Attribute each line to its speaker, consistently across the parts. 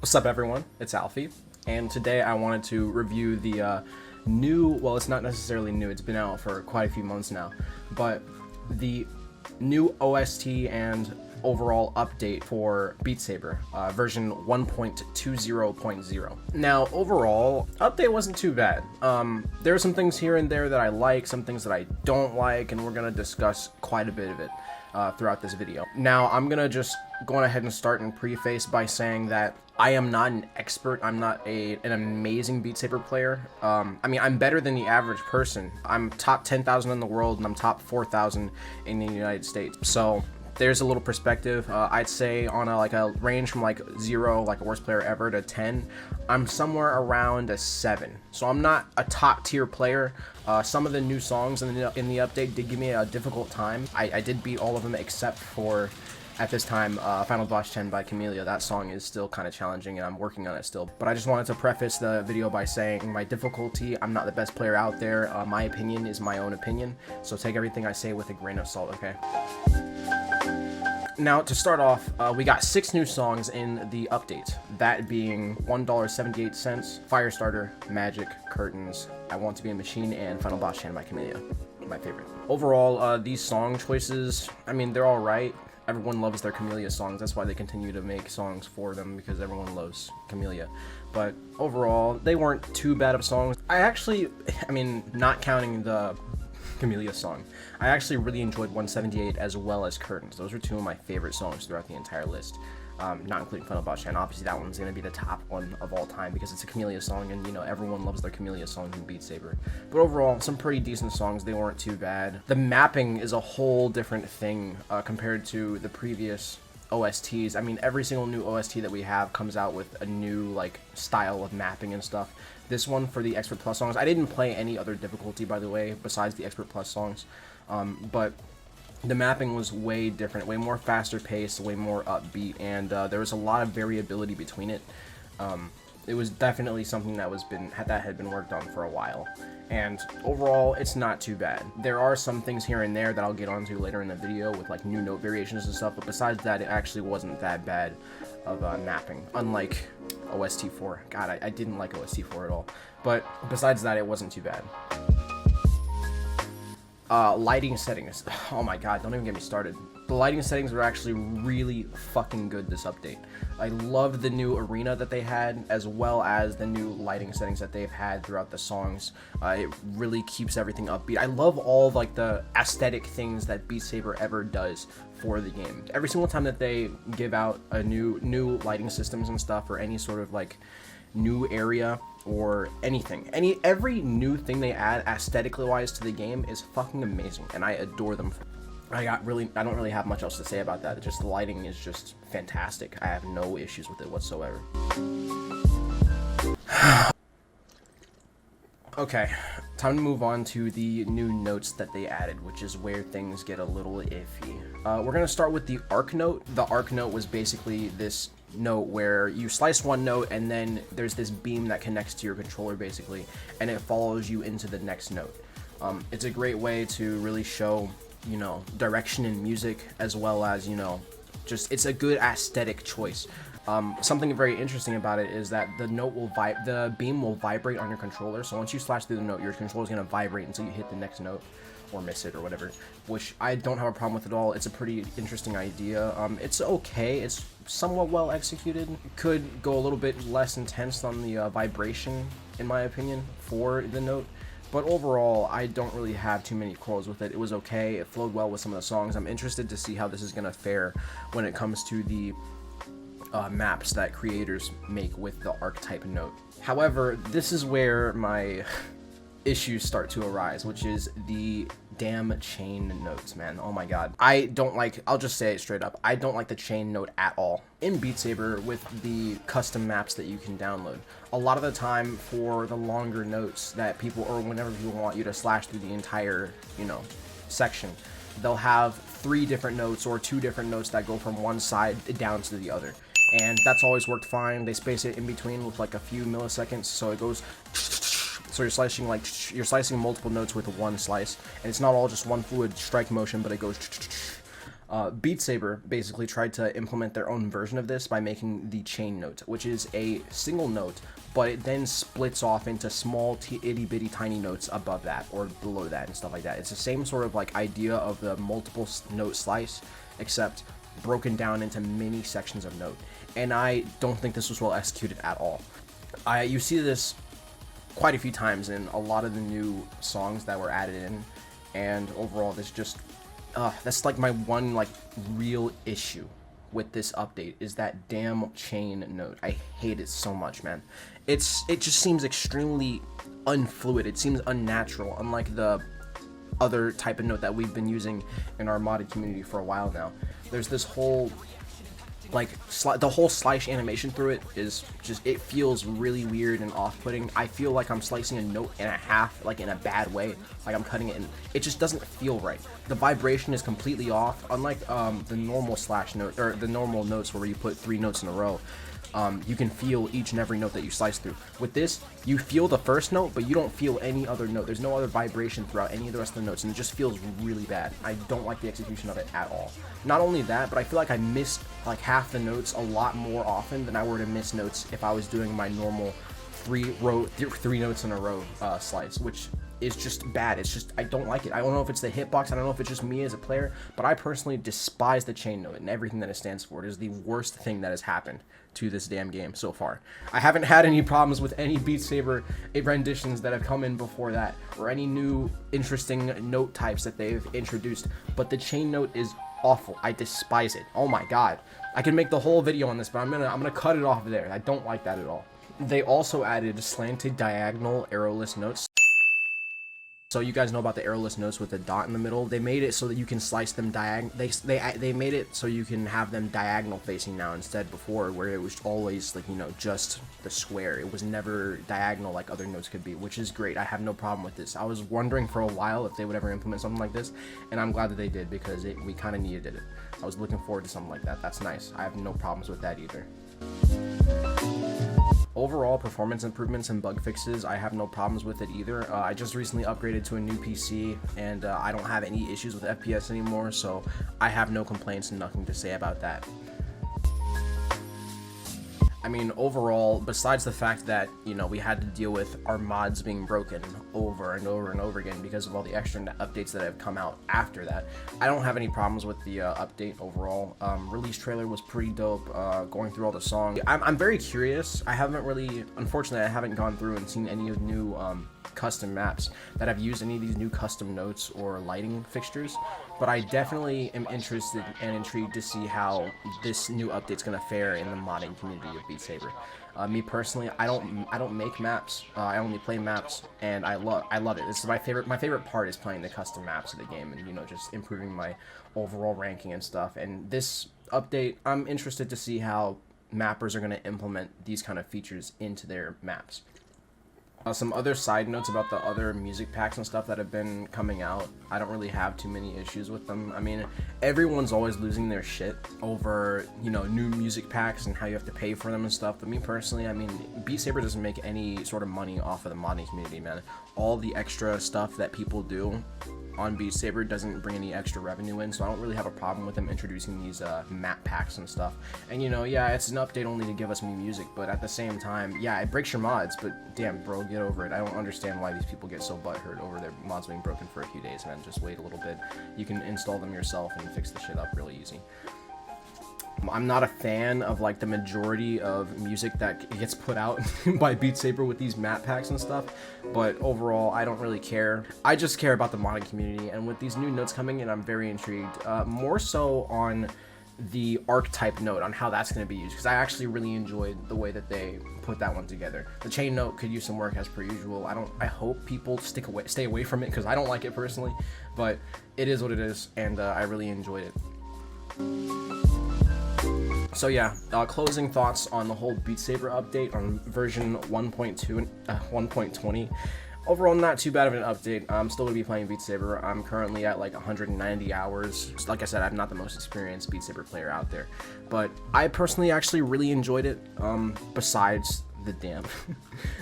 Speaker 1: What's up, everyone? It's Alfie, and today I wanted to review the well, it's not necessarily new, it's been out for quite a few months now, but the new OST and overall update for Beat Saber, version 1.20.0. Now, overall, update wasn't too bad. There are some things here and there that I like, some things that I don't like, and we're gonna discuss quite a bit of it throughout this video. Now, I'm gonna just go ahead and start and preface by saying that I am not an expert. I'm not an amazing Beat Saber player. I mean, I'm better than the average person. I'm top 10,000 in the world, and I'm top 4,000 in the United States. So there's a little perspective. I'd say on a range from like 0, like a worst player ever, to 10, I'm somewhere around a 7. So I'm not a top tier player. Some of the new songs in the update did give me a difficult time. I did beat all of them except for, at this time, Final Boss 10 by Camellia. That song is still kind of challenging, and I'm working on it still. But I just wanted to preface the video by saying my difficulty, I'm not the best player out there. My opinion is my own opinion, so take everything I say with a grain of salt, okay? Now, to start off, we got 6 new songs in the update, that being $1.78, Firestarter, Magic, Curtains, I Want to Be a Machine, and Final Boss 10 by Camellia, my favorite. Overall, these song choices, I mean, they're alright. Everyone loves their Camellia songs, that's why they continue to make songs for them, because everyone loves Camellia. But overall, they weren't too bad of songs. I mean, not counting the Camellia song, I actually really enjoyed 178 as well as Curtains. Those are 2 of my favorite songs throughout the entire list, not including Final Boss 10. Obviously that one's going to be the top one of all time because it's a Camellia song, and you know, everyone loves their Camellia songs in Beat Saber. But overall, some pretty decent songs. They weren't too bad. The mapping is a whole different thing compared to the previous OSTs. I mean, every single new OST that we have comes out with a new like style of mapping and stuff. This one, for the Expert Plus songs, I didn't play any other difficulty, by the way, besides the Expert Plus songs, but the mapping was way different, way more faster paced, way more upbeat, and there was a lot of variability between it. It was definitely something that had been worked on for a while, and overall, it's not too bad. There are some things here and there that I'll get onto later in the video with like new note variations and stuff, but besides that, it actually wasn't that bad of mapping, unlike OST 4. God, I didn't like OST 4 at all, but besides that, it wasn't too bad. Lighting settings. Oh my god, don't even get me started. The lighting settings were actually really fucking good this update. I loved the new arena that they had, as well as the new lighting settings that they've had throughout the songs. It really keeps everything upbeat. I love all of, like, the aesthetic things that Beat Saber ever does for the game. Every single time that they give out a new lighting systems and stuff, or any sort of like new area or anything, every new thing they add aesthetically wise to the game is fucking amazing, and I adore them. I don't really have much else to say about that. It's just the lighting is just fantastic. I have no issues with it whatsoever. Okay, time to move on to the new notes that they added, which is where things get a little iffy. We're gonna start with the arc note. The arc note was basically this note where you slice one note and then there's this beam that connects to your controller basically, and it follows you into the next note. It's a great way to really show, you know, direction in music, as well as, you know, just, it's a good aesthetic choice. Something very interesting about it is that the beam will vibrate on your controller, so once you slash through the note, your controller is going to vibrate until you hit the next note, or miss it, or whatever, which I don't have a problem with at all. It's a pretty interesting idea. It's okay, it's somewhat well executed. Could go a little bit less intense on the vibration, in my opinion, for the note. But overall, I don't really have too many quarrels with it. It was okay, it flowed well with some of the songs. I'm interested to see how this is going to fare when it comes to the maps that creators make with the archetype note. However, this is where my issues start to arise, which is the damn chain notes, man. Oh my god. I'll just say it straight up, I don't like the chain note at all. In Beat Saber, with the custom maps that you can download, a lot of the time for the longer notes that people, or whenever people want you to slash through the entire, you know, section, they'll have 3 different notes or 2 different notes that go from one side down to the other. And that's always worked fine. They space it in between with like a few milliseconds, so it goes. So you're slicing multiple notes with one slice, and it's not all just one fluid strike motion, but it goes. Beat Saber basically tried to implement their own version of this by making the chain note, which is a single note, but it then splits off into small itty bitty tiny notes above that or below that and stuff like that. It's the same sort of like idea of the multiple note slice, except broken down into mini sections of note. And I don't think this was well executed at all. You see this quite a few times in a lot of the new songs that were added in, and overall this just that's like my one like real issue with this update is that damn chain note. I hate it so much, man. It just seems extremely unfluid. It seems unnatural, unlike the other type of note that we've been using in our modded community for a while now. There's this whole like the whole slice animation through it is just, it feels really weird and off-putting. I feel like I'm slicing a note in a half, like in a bad way, like I'm cutting it in. It just doesn't feel right. The vibration is completely off, unlike the normal slash note, or the normal notes where you put 3 notes in a row. You can feel each and every note that you slice through. With this, you feel the first note, but you don't feel any other note. There's no other vibration throughout any of the rest of the notes, and it just feels really bad. I don't like the execution of it at all. Not only that, but I feel like I missed like half the notes a lot more often than I were to miss notes if I was doing my normal 3 notes in a row slice, which is just bad. It's just, I don't like it. I don't know if it's the hitbox, I don't know if it's just me as a player, but I personally despise the chain note and everything that it stands for. It is the worst thing that has happened to this damn game so far. I haven't had any problems with any Beat Saber renditions that have come in before that, or any new interesting note types that they've introduced, but the chain note is awful. I despise it. Oh my god. I can make the whole video on this, but I'm gonna cut it off there. I don't like that at all. They also added slanted diagonal arrowless notes. So you guys know about the arrowless notes with the dot in the middle. They made it so that you can slice them they made it so you can have them diagonal facing now, instead before where it was always like, you know, just the square. It was never diagonal like other notes could be, which is great. I have no problem with this. I was wondering for a while if they would ever implement something like this, and I'm glad that they did, because we kind of needed it. I was looking forward to something like that. That's nice. I have no problems with that either. Overall performance improvements and bug fixes, I have no problems with it either. I just recently upgraded to a new PC, and I don't have any issues with FPS anymore, so I have no complaints and nothing to say about that. I mean, overall, besides the fact that, you know, we had to deal with our mods being broken over and over and over again because of all the extra updates that have come out after that, I don't have any problems with the update overall. Release trailer was pretty dope, going through all the songs. I'm very curious. Unfortunately, I haven't gone through and seen any of new custom maps that have used any of these new custom notes or lighting fixtures, but I definitely am interested and intrigued to see how this new update's gonna fare in the modding community of Beat Saber. Me personally, I don't make maps. I only play maps, and I love it. This is my favorite part is playing the custom maps of the game, and, you know, just improving my overall ranking and stuff. And this update, I'm interested to see how mappers are gonna implement these kind of features into their maps. Some other side notes about the other music packs and stuff that have been coming out. I don't really have too many issues with them. I mean, everyone's always losing their shit over, you know, new music packs and how you have to pay for them and stuff. But me personally, I mean, Beat Saber doesn't make any sort of money off of the modding community, man. All the extra stuff that people do on Beat Saber doesn't bring any extra revenue in, so I don't really have a problem with them introducing these map packs and stuff. And, you know, yeah, it's an update only to give us new music, but at the same time, yeah, it breaks your mods, but damn, bro, get over it. I don't understand why these people get so butthurt over their mods being broken for a few days, man. Just wait a little bit. You can install them yourself and fix the shit up really easy. I'm not a fan of like the majority of music that gets put out by Beat Saber with these map packs and stuff, but overall I don't really care. I just care about the modding community, and with these new notes coming in, I'm very intrigued. More so on the archetype note, on how that's going to be used, because I actually really enjoyed the way that they put that one together. The chain note could use some work as per usual. I hope people stay away from it, because I don't like it personally, but it is what it is, and I really enjoyed it. So yeah, closing thoughts on the whole Beat Saber update on version 1.2 and 1.20. Overall, not too bad of an update. I'm still going to be playing Beat Saber. I'm currently at like 190 hours. Like I said, I'm not the most experienced Beat Saber player out there, but I personally actually really enjoyed it. Besides the damn.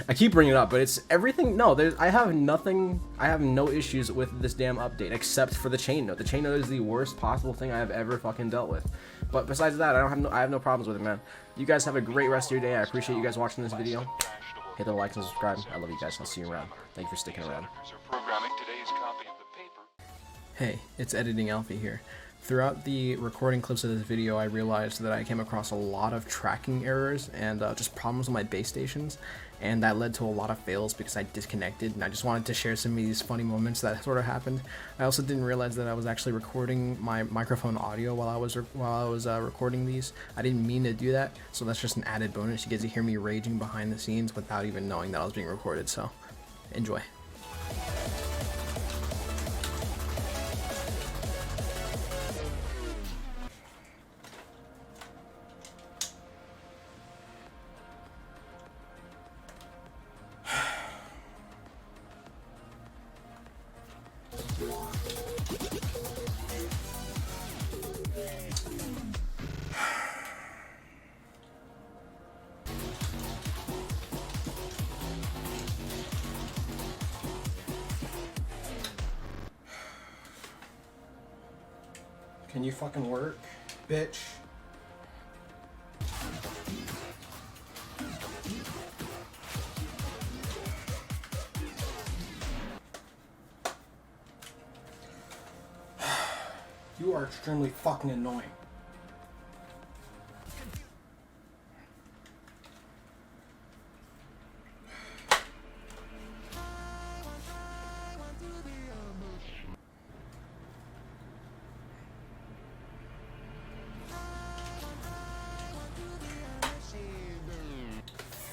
Speaker 1: I keep bringing it up, but it's everything. No, I have nothing. I have no issues with this damn update except for the chain note. The chain note is the worst possible thing I have ever fucking dealt with. But besides that, I have no problems with it, man. You guys have a great rest of your day. I appreciate you guys watching this video. Hit the like and subscribe. I love you guys. I'll see you around. Thank you for sticking around. Hey, it's Editing Alfie here. Throughout the recording clips of this video, I realized that I came across a lot of tracking errors and just problems with my base stations, and that led to a lot of fails because I disconnected, and I just wanted to share some of these funny moments that sort of happened. I also didn't realize that I was actually recording my microphone audio while I was recording these. I didn't mean to do that, so that's just an added bonus. You get to hear me raging behind the scenes without even knowing that I was being recorded, so enjoy. Can you fucking work, bitch? You are extremely fucking annoying.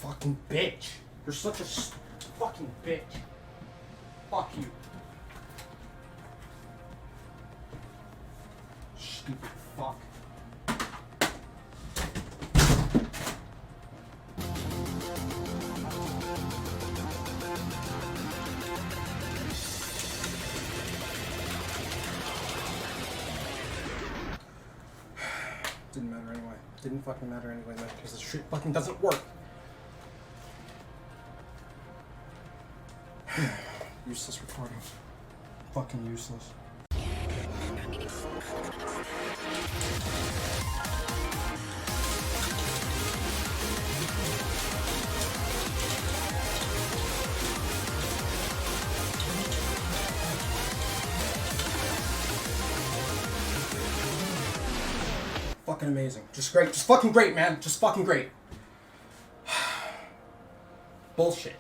Speaker 1: Fucking bitch. You're such a fucking bitch. Fuck you. Stupid fuck. Didn't matter anyway. Didn't fucking matter anyway, man, because this shit fucking doesn't work. Useless recording. Fucking useless. Fucking amazing. Just great. Just fucking great, man. Just fucking great. Bullshit.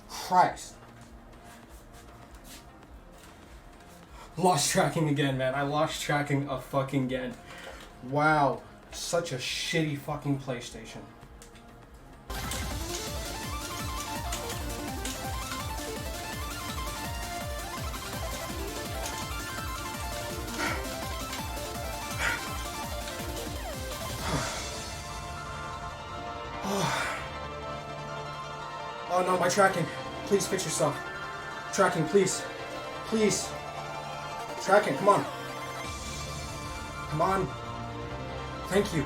Speaker 1: Christ. Lost tracking again, man. I lost tracking fucking again. Wow. Such a shitty fucking PlayStation. Oh no, my tracking. Please fix yourself. Tracking, please. Please. Tracking, come on. Come on. Thank you.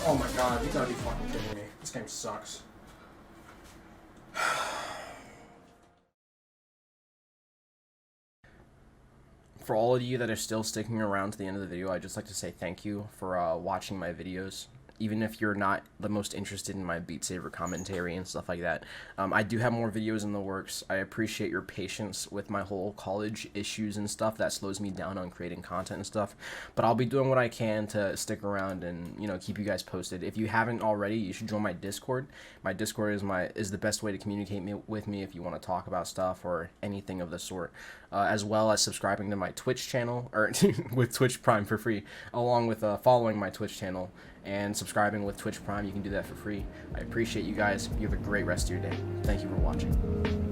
Speaker 1: Oh my god, you gotta be fucking kidding me. This game sucks. For all of you that are still sticking around to the end of the video, I'd just like to say thank you for watching my videos. Even if you're not the most interested in my Beat Saber commentary and stuff like that. I do have more videos in the works. I appreciate your patience with my whole college issues and stuff. That slows me down on creating content and stuff. But I'll be doing what I can to stick around and, you know, keep you guys posted. If you haven't already, you should join my Discord. My Discord is the best way to communicate with me if you want to talk about stuff or anything of the sort. As well as subscribing to my Twitch channel, or with Twitch Prime for free, along with following my Twitch channel and subscribing with Twitch Prime. You can do that for free. I appreciate you guys. You have a great rest of your day. Thank you for watching.